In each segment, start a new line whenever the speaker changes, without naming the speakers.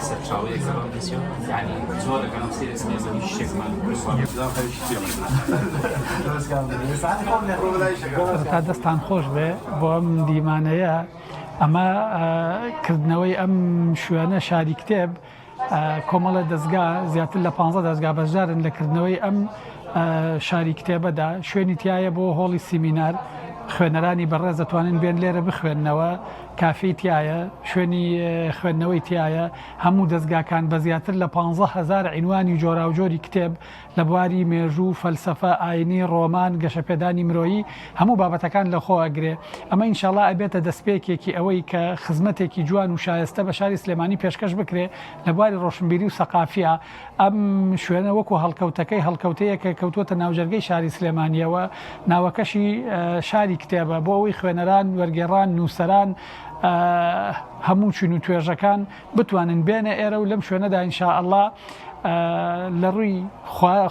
سەرچاوەیە زەبان بسیار یعنی زۆرەکەم سێ سلێمانی شێکمان
تا دەستان خۆش بێ بۆ ئەم دیمانەیە ئەمە کردنەوەی ئەم شوێنە شاری کتێب کۆمەڵە دەستگا زیاتر لە 15 دەستگا بەشدارن لەکردنەوەی ئەم شاری کتێبەدا شوێنی تایە بۆ هۆڵی سیمینار خوێنەرانی بەڕێز دەتوانن بێن لێرە بخوێننەوە کافی تایە شوێنی خوێندنەوەی تایە هەموو دەستگاکان بە زیاتر لە 15,000 عنوانی جۆرا و جۆری کتێب لە بواری مێژوو فەلسەفە ئاینی ڕۆمان گەشەپێدانی مرۆیی هەموو بابەتەکان لە خۆ ئەگرێ ئەمە ئینشاڵڵا ئەبێتە دەستپێکێکی ئەوەی کە خزمەتێکی جوان و شایستە بە شاری سلێمانی پێشکەش بکرێ لە بواری ڕۆشنبیری و سەقافیە ئەم شوێنە وەکو هەڵکەوتەکەی هەڵکەوتەیە کە کەوتوتە ناوجەرگەی شاری سلێمانیەوە ناوەکەشی شاری کتێبە بۆ ئەوەی خوێنەران وەرگێڕان نووسەران هەموو چون و توێژەکان بتوانن بێنە ئێرە و لەم شوێنەدا ئینشاءالله لە ڕووی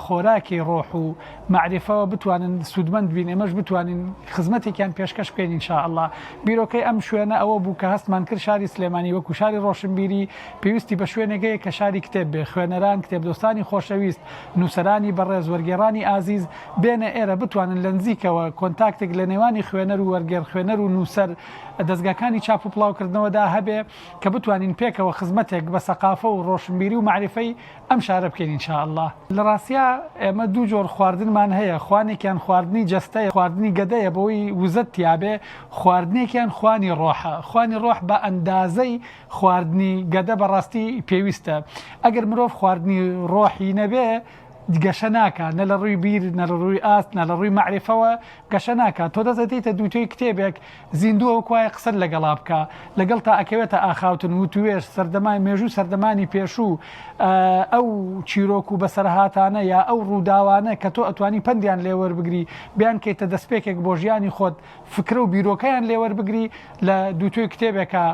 خۆراکی ڕۆح و معرفەوە بتوانن سوودمەند بین ئێمەش بتوانین خزمەتێکیان پێشکەش بکەین ئینشاءالله بیرۆکەی ئەم شوێنە ئەوە بوو کە هەستمان کرد شاری سلێمانی وەکو شاری ڕۆشنبیری پێویستی بە شوێنێکەیە کە شاری کتێب بێ خوێنەران کتێبدۆستانی خۆشەویست نووسەرانی بەڕێز وەرگێڕانی ئازیز بێنە ئێرە بتوانن لە نزیکەوە کۆنتاکتێک لە نێوانی خوێنەر و وەرگێڕ خوێنەر و نووسەر دەستگاکانی چاپ و پڵاوکردنەوەدا هەبێ کە بتوانین پێکەوە خزمەتێک بە سەقافە و ڕۆشنبیری و معرفەی ئەم شارە بکەین ئینشاءالله لە ڕاستیە ئێمە دوو جۆر خواردنمان هەیە خوانێکیان خواردنی جەستەیە خواردنی گەدەیە بۆی وزت تیابێ خواردنێکیان خوانی ڕۆحە خوانی ڕۆح بە ئەندازەی خواردنی گەدە بەڕاستی پێویستە ئەگەر مرۆڤ خواردنی ڕۆحی نەبێ گەشە ناکە نە لە ڕووی بیر نە لە ڕووی ئاست نە لە ڕووی معرفەوە گەشە ناکە تۆ دەزێتیتە دووتۆی کتێبێک زیندووە وایە قسەر لەگەڵا بکە لەگەڵ تا ئەکەوێتە ئاخاوتن و توێش سەردەمای مێژوو سەردەمانی پێشوو ئەو چیرۆک و بەسەرهاتانە یا ئەو ڕووداوانە کە تۆ ئەتوانی پندیان لێوەربگری بیان کەیتە دەستپێکێک بۆ ژیانی خۆت فکرە و بیرۆکەیان لێوەربگری لە دووتۆی کتێبێکە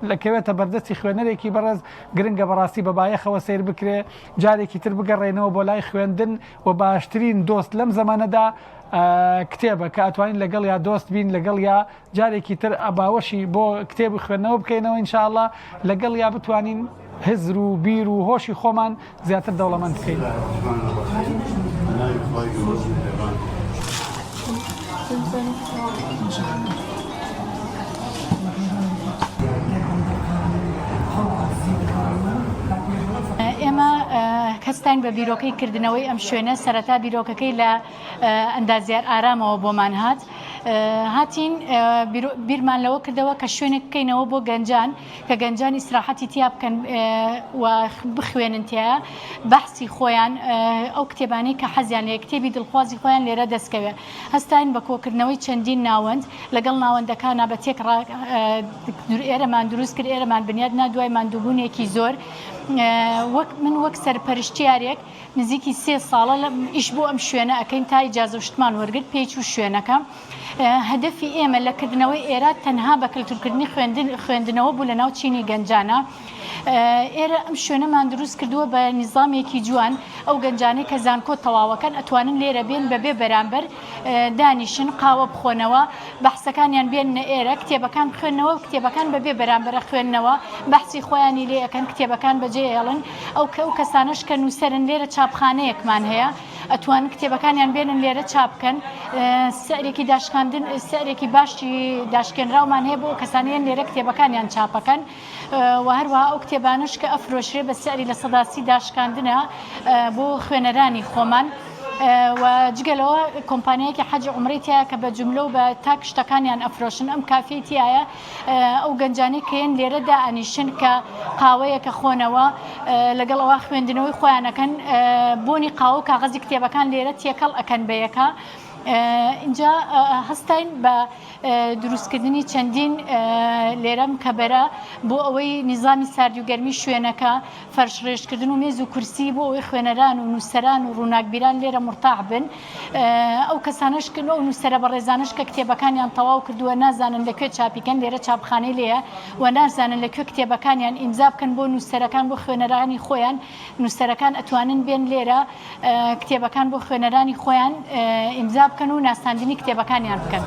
لەکەوێتە بەردەستی خوێنەرێکی بەڕێز گرنگە بەڕاستی بە بایەخەوە سیر بکرێ جارێکی تر بگەڕێنەوە بۆ لای خوێندن و باشترین دۆست لەم زەمانەدا کتێبە کە ئەتوانین لەگەڵ یا دۆست بین لەگەڵ یا جارێکی تر ئەباوەشی بۆ کتێب خوێندنەوە بکەینەوە ئینشاءالله لەگەڵ یا بتوانین هزر و بیر و هۆشی خۆمان زیاتر دەوڵەمەند بکەین.
ئێمە کەستان بە بیرۆکەی کردنەوەی ئەم شوێنە سەرەتا بیرۆکەکەی لە ئەندازیار ئارامەوە بۆمان هاتین بیرمان لەوە کردەوە کە شوێنێک بکەینەوە بۆ گەنجان کە گەنجان ئیسراحەتی تیا بکەن و بخوێنن تایە بەحسی خۆیان ئەو کتێبانەی کە حەزیان لێ کتێبی دڵخوازی خۆیان لێرە دەستکەوێ هەستاین بە کۆکردنەوەی چەندین ناوەند لەگەڵ ناوەندەکانە بە تێک ئێرەمان دروست کرد ئێرەمان بنیاد نادوای ماندووبوونێکی زۆر من وەک سەرپەرشتیارێک نزیکی 3 ساڵە ئیش بۆ ئەم شوێنە ئەەکەین تا ئیجازە شتمان وەرگرت پێچ و شوێنەکە هەدەفی ئێمە لە کردنەوەی ئێرە تەنها بە کللتورکردنی خوێندنەوە بوو لە ناو چینی گەنجانە ئێرە ئەم شوێنەمان دروست کردووە بە نیزامێکی جوان ئەو گەنجانەی کە زانکۆ تەواوەکەن ئەتوانن لێرە بێن بەبێ بەرامبەر دانیشن قاوە بخۆنەوە بەحسەکانیان بێنە ئێرە کتێبەکان خوێندنەوە کتێبەکان بەبێ بەرامبەرە خوێندنەوە بەحسی خۆیانی لێ ئەەکەن کتێبەکان بەجێ هێڵن ئەو کەسانش کە نووسەرن لێرە چاپخانەیەکمان هەیە ئەتوان کتێبەکانیان بێنن لێرە چاپکەن سەرێکی داشکاندن سەرێکی باشی داشکێنراومان هەیە بۆ کەسانیان لێرە کتێبەکانیان چاپەکەن و هەروەها ئەو کتێبانش کە ئەفرۆشرێ بە سەری لە سەداسی داشکاندنە بۆ خوێنەرانی خۆمان و جگەلەوە کۆمپانیایەکی حەج عومرەی تایە کە بە جملە و بە تاک شتەکانیان ئەفرۆشن ئەم کافی تایە ئەو گەنجانەی کەیان لێرە دائەنیشن کە قاوەیەکە خۆنەوە لەگەڵەوە خوێندنەوەی خۆیانەکەن بۆنی قاوە و کاغەزی کتێبەکان لێرە تێکەڵ ئەکەن بەیەکە اینجا هەستین بە دروستکردنی چەندین لێرەم کەبەرە بۆ ئەوەی نیزامی ساردوگەرمی شوێنەکە فەرشڕێژکردن و مێز و کورسی بۆ ئەوەی خوێنەران و نووسەران و ڕووناکبیران لێرە مرتاح بن ئەو کەسانشکردن و نووسەرە بەڕێزانش کە کتێبەکانیان تەواو کردووە نازانن لەکوێ چاپیکەن لێرە چاپخانەی لێیە و نازانن لەکوێ کتێبەکانیان ئیمزا بکەن بۆ نووسەرەکان بۆ خوێنەرانی خۆیان نووسەرەکان ئەتوانن بێن لێرە کتێبەکان بۆ خوێنەرانی خۆیان ئیمزا بکەن و ناساندنی کتێبەکانیان بکەن.